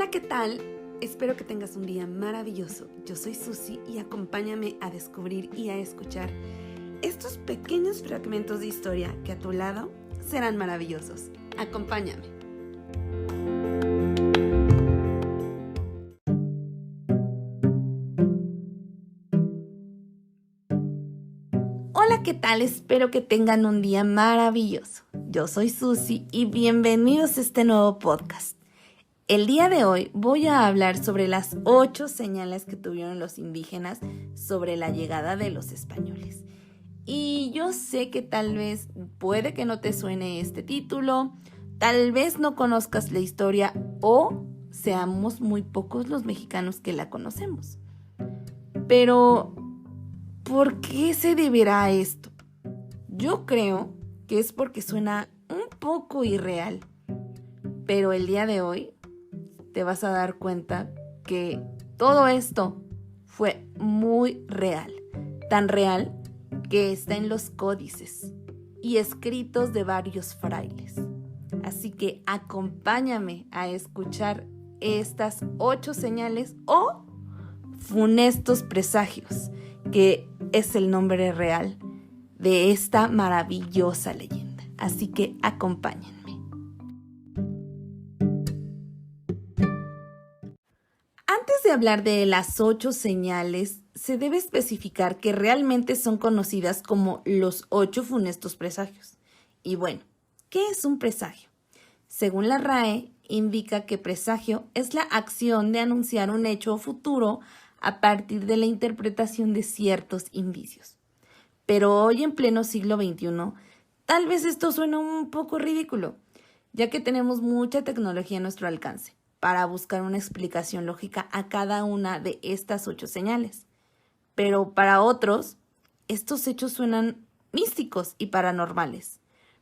Hola, ¿qué tal? Espero que tengas un día maravilloso. Yo soy Susi y acompáñame a descubrir y a escuchar estos pequeños fragmentos de historia que a tu lado serán maravillosos. Acompáñame. Hola, ¿qué tal? Espero que tengan un día maravilloso. Yo soy Susi y bienvenidos a este nuevo podcast. El día de hoy voy a hablar sobre las 8 señales que tuvieron los indígenas sobre la llegada de los españoles. Y yo sé que tal vez puede que no te suene este título, tal vez no conozcas la historia o seamos muy pocos los mexicanos que la conocemos. Pero, ¿por qué se deberá a esto? Yo creo que es porque suena un poco irreal, pero el día de hoy te vas a dar cuenta que todo esto fue muy real, tan real que está en los códices y escritos de varios frailes. Así que acompáñame a escuchar estas 8 señales o funestos presagios, que es el nombre real de esta maravillosa leyenda. Así que acompáñenme. Antes de hablar de las 8 señales, se debe especificar que realmente son conocidas como los 8 funestos presagios. Y bueno, ¿qué es un presagio? Según la RAE, indica que presagio es la acción de anunciar un hecho futuro a partir de la interpretación de ciertos indicios. Pero hoy en pleno siglo XXI, tal vez esto suena un poco ridículo, ya que tenemos mucha tecnología a nuestro alcance para buscar una explicación lógica a cada una de estas 8 señales. Pero para otros, estos hechos suenan místicos y paranormales.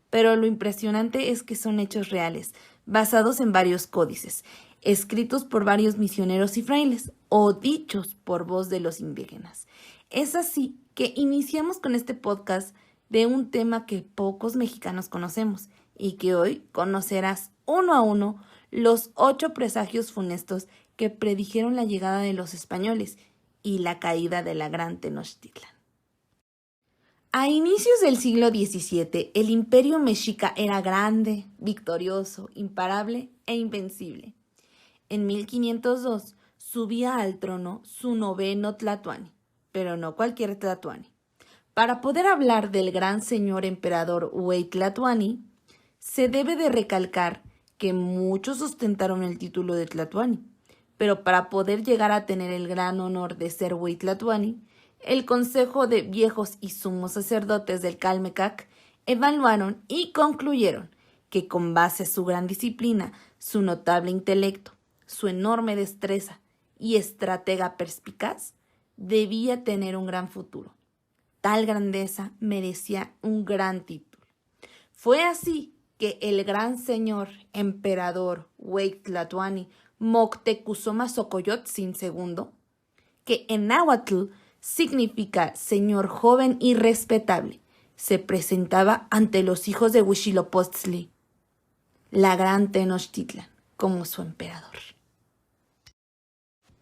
Pero lo impresionante es que son hechos reales, basados en varios códices, escritos por varios misioneros y frailes, o dichos por voz de los indígenas. Es así que iniciamos con este podcast de un tema que pocos mexicanos conocemos y que hoy conocerás uno a uno los 8 presagios funestos que predijeron la llegada de los españoles y la caída de la gran Tenochtitlan. A inicios del siglo XVII, el imperio mexica era grande, victorioso, imparable e invencible. En 1502 subía al trono su noveno Tlatoani, pero no cualquier Tlatoani. Para poder hablar del gran señor emperador Huey Tlatoani, se debe de recalcar que muchos ostentaron el título de Tlatoani, pero para poder llegar a tener el gran honor de ser Huey Tlatoani, el Consejo de Viejos y Sumos Sacerdotes del Calmecac evaluaron y concluyeron que con base a su gran disciplina, su notable intelecto, su enorme destreza y estratega perspicaz, debía tener un gran futuro. Tal grandeza merecía un gran título. Fue así que el gran señor emperador Huey Tlatoani Moctezuma Xocoyotzin II, que en náhuatl significa señor joven y respetable, se presentaba ante los hijos de Huitzilopochtli, la gran Tenochtitlan, como su emperador.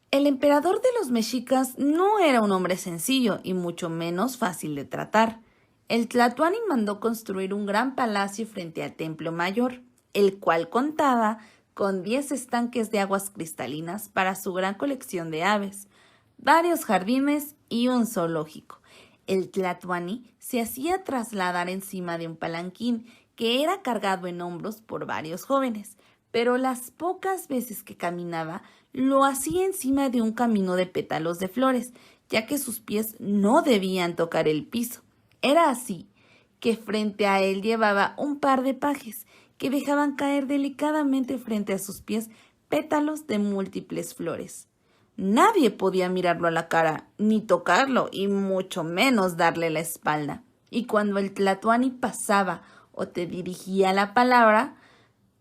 El emperador de los mexicas no era un hombre sencillo y mucho menos fácil de tratar. El Tlatoani mandó construir un gran palacio frente al Templo Mayor, el cual contaba con 10 estanques de aguas cristalinas para su gran colección de aves, varios jardines y un zoológico. El Tlatoani se hacía trasladar encima de un palanquín que era cargado en hombros por varios jóvenes, pero las pocas veces que caminaba lo hacía encima de un camino de pétalos de flores, ya que sus pies no debían tocar el piso. Era así que frente a él llevaba un par de pajes que dejaban caer delicadamente frente a sus pies pétalos de múltiples flores. Nadie podía mirarlo a la cara, ni tocarlo, y mucho menos darle la espalda. Y cuando el Tlatoani pasaba o te dirigía la palabra,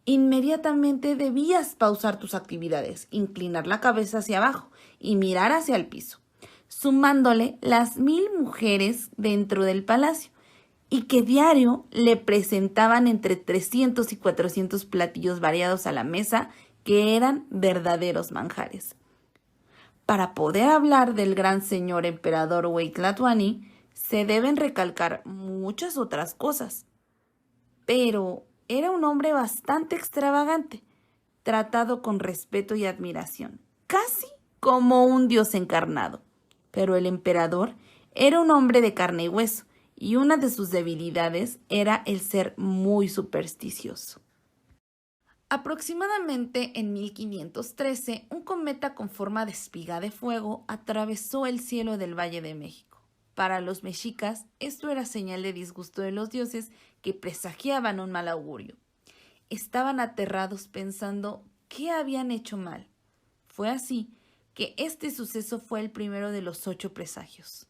inmediatamente debías pausar tus actividades, inclinar la cabeza hacia abajo y mirar hacia el piso, sumándole las 1000 mujeres dentro del palacio, y que diario le presentaban entre 300 y 400 platillos variados a la mesa que eran verdaderos manjares. Para poder hablar del gran señor emperador Wei-Tlatoani, se deben recalcar muchas otras cosas. Pero era un hombre bastante extravagante, tratado con respeto y admiración, casi como un dios encarnado. Pero el emperador era un hombre de carne y hueso, y una de sus debilidades era el ser muy supersticioso. Aproximadamente en 1513, un cometa con forma de espiga de fuego atravesó el cielo del Valle de México. Para los mexicas, esto era señal de disgusto de los dioses que presagiaban un mal augurio. Estaban aterrados pensando qué habían hecho mal. Fue así que este suceso fue el primero de los 8 presagios.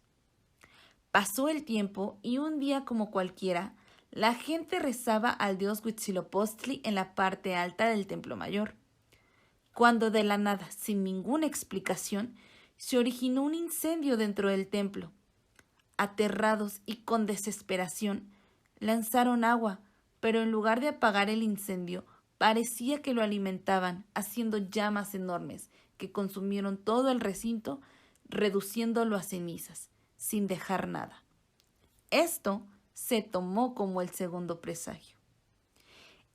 Pasó el tiempo y un día como cualquiera, la gente rezaba al dios Huitzilopochtli en la parte alta del templo mayor, cuando de la nada, sin ninguna explicación, se originó un incendio dentro del templo. Aterrados y con desesperación, lanzaron agua, pero en lugar de apagar el incendio, parecía que lo alimentaban, haciendo llamas enormes que consumieron todo el recinto, reduciéndolo a cenizas, sin dejar nada. Esto se tomó como el segundo presagio.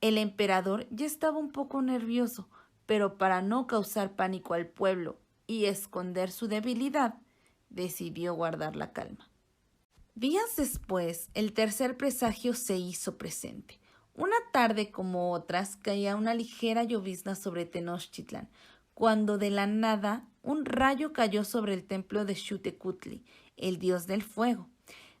El emperador ya estaba un poco nervioso, pero para no causar pánico al pueblo y esconder su debilidad, decidió guardar la calma. Días después, el tercer presagio se hizo presente. Una tarde como otras, caía una ligera llovizna sobre Tenochtitlan, cuando de la nada un rayo cayó sobre el templo de Xiuhtecutli, el dios del fuego,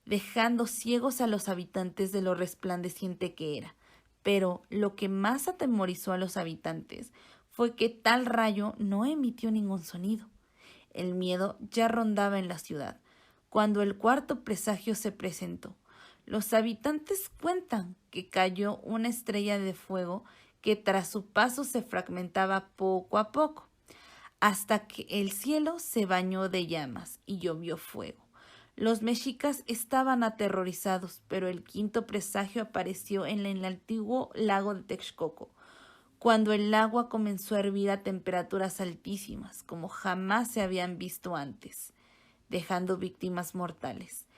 dejando ciegos a los habitantes de lo resplandeciente que era. Pero lo que más atemorizó a los habitantes fue que tal rayo no emitió ningún sonido. El miedo ya rondaba en la ciudad, cuando el cuarto presagio se presentó. Los habitantes cuentan que cayó una estrella de fuego que tras su paso se fragmentaba poco a poco, hasta que el cielo se bañó de llamas y llovió fuego. Los mexicas estaban aterrorizados, pero el quinto presagio apareció en el antiguo lago de Texcoco, cuando el agua comenzó a hervir a temperaturas altísimas, como jamás se habían visto antes, dejando víctimas mortales.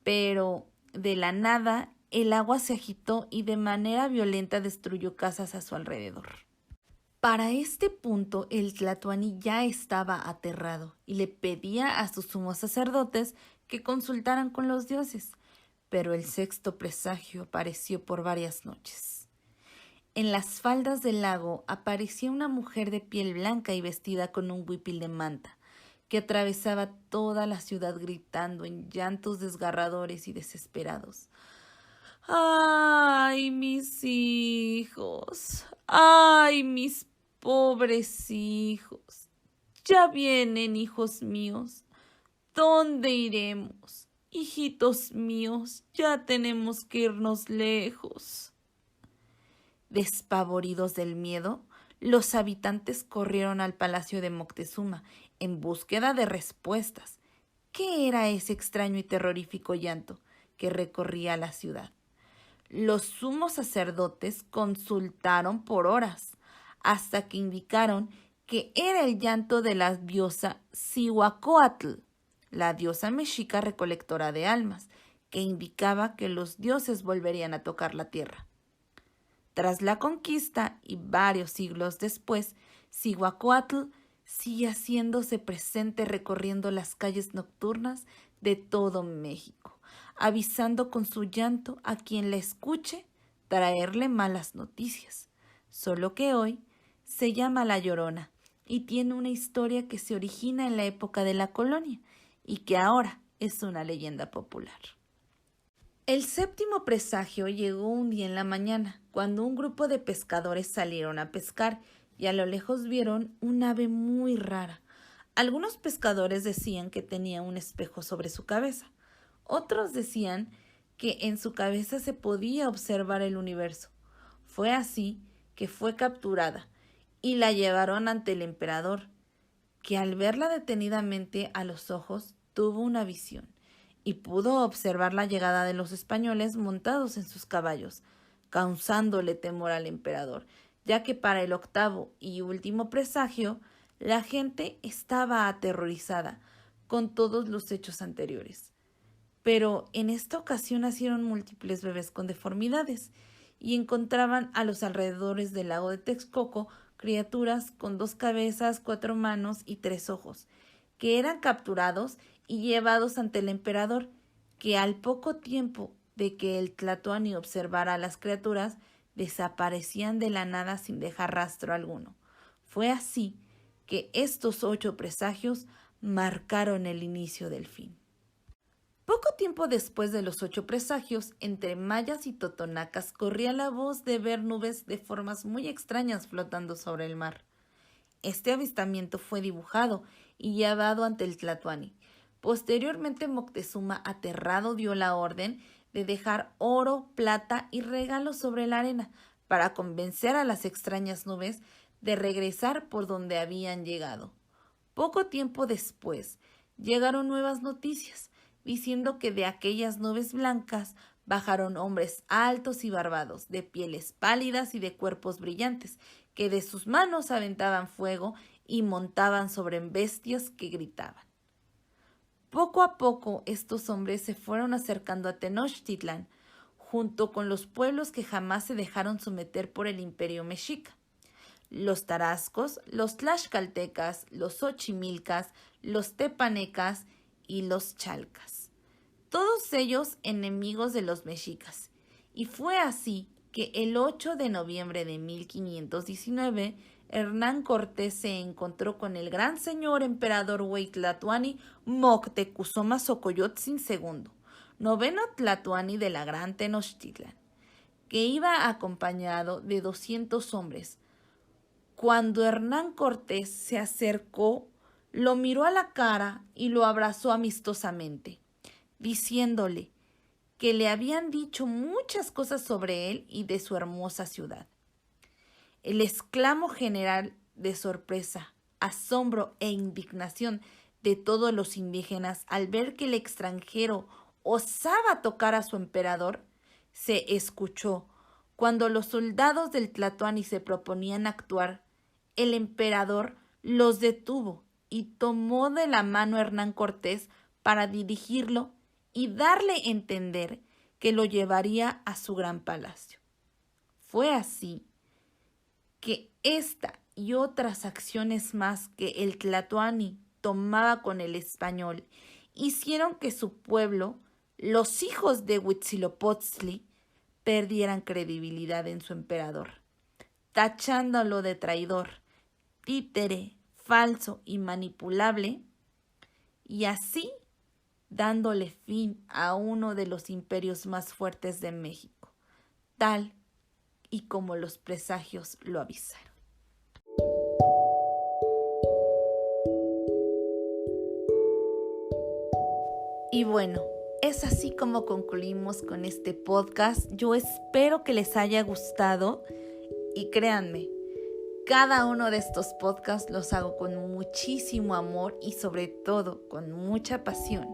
Pero de la nada, el agua se agitó y de manera violenta destruyó casas a su alrededor. Para este punto, el Tlatoani ya estaba aterrado y le pedía a sus sumos sacerdotes que consultaran con los dioses, pero el sexto presagio apareció por varias noches. En las faldas del lago aparecía una mujer de piel blanca y vestida con un huipil de manta, que atravesaba toda la ciudad gritando en llantos desgarradores y desesperados. ¡Ay, mis hijos! ¡Ay, mis pobres hijos! Ya vienen, hijos míos. ¿Dónde iremos? Hijitos míos, ya tenemos que irnos lejos. Despavoridos del miedo, los habitantes corrieron al palacio de Moctezuma en búsqueda de respuestas. ¿Qué era ese extraño y terrorífico llanto que recorría la ciudad? Los sumos sacerdotes consultaron por horas, hasta que indicaron que era el llanto de la diosa Cihuacóatl, la diosa mexica recolectora de almas, que indicaba que los dioses volverían a tocar la tierra. Tras la conquista y varios siglos después, Cihuacóatl sigue haciéndose presente recorriendo las calles nocturnas de todo México, avisando con su llanto a quien la escuche traerle malas noticias. Solo que hoy se llama La Llorona y tiene una historia que se origina en la época de la colonia y que ahora es una leyenda popular. El séptimo presagio llegó un día en la mañana, cuando un grupo de pescadores salieron a pescar y a lo lejos vieron un ave muy rara. Algunos pescadores decían que tenía un espejo sobre su cabeza. Otros decían que en su cabeza se podía observar el universo. Fue así que fue capturada y la llevaron ante el emperador, que al verla detenidamente a los ojos tuvo una visión y pudo observar la llegada de los españoles montados en sus caballos, causándole temor al emperador, ya que para el octavo y último presagio, la gente estaba aterrorizada con todos los hechos anteriores. Pero en esta ocasión nacieron múltiples bebés con deformidades y encontraban a los alrededores del lago de Texcoco criaturas con 2 cabezas, 4 manos y 3 ojos, que eran capturados y llevados ante el emperador, que al poco tiempo de que el Tlatoani observara a las criaturas, desaparecían de la nada sin dejar rastro alguno. Fue así que estos 8 presagios marcaron el inicio del fin. Poco tiempo después de los 8 presagios, entre mayas y totonacas corría la voz de ver nubes de formas muy extrañas flotando sobre el mar. Este avistamiento fue dibujado y llevado ante el Tlatoani. Posteriormente Moctezuma, aterrado, dio la orden de dejar oro, plata y regalos sobre la arena para convencer a las extrañas nubes de regresar por donde habían llegado. Poco tiempo después llegaron nuevas noticias, diciendo que de aquellas nubes blancas bajaron hombres altos y barbados, de pieles pálidas y de cuerpos brillantes, que de sus manos aventaban fuego y montaban sobre bestias que gritaban. Poco a poco estos hombres se fueron acercando a Tenochtitlan, junto con los pueblos que jamás se dejaron someter por el imperio mexica: los tarascos, los tlaxcaltecas, los xochimilcas, los tepanecas y los chalcas, todos ellos enemigos de los mexicas. Y fue así que el 8 de noviembre de 1519, Hernán Cortés se encontró con el gran señor emperador Huey Tlatoani Moctezuma Xocoyotzin II, noveno Tlatoani de la Gran Tenochtitlan, que iba acompañado de 200 hombres. Cuando Hernán Cortés se acercó, lo miró a la cara y lo abrazó amistosamente, diciéndole que le habían dicho muchas cosas sobre él y de su hermosa ciudad. El exclamo general de sorpresa, asombro e indignación de todos los indígenas al ver que el extranjero osaba tocar a su emperador se escuchó cuando los soldados del Tlatoani se proponían actuar. El emperador los detuvo y tomó de la mano a Hernán Cortés para dirigirlo y darle a entender que lo llevaría a su gran palacio. Fue así que esta y otras acciones más que el Tlatoani tomaba con el español hicieron que su pueblo, los hijos de Huitzilopochtli, perdieran credibilidad en su emperador, tachándolo de traidor, títere, falso y manipulable, y así dándole fin a uno de los imperios más fuertes de México, tal y como los presagios lo avisaron. Y bueno, es así como concluimos con este podcast. Yo espero que les haya gustado y créanme, cada uno de estos podcasts los hago con muchísimo amor y sobre todo con mucha pasión.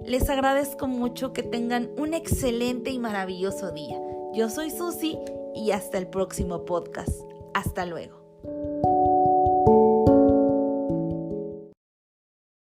Les agradezco mucho, que tengan un excelente y maravilloso día. Yo soy Susi y hasta el próximo podcast. Hasta luego.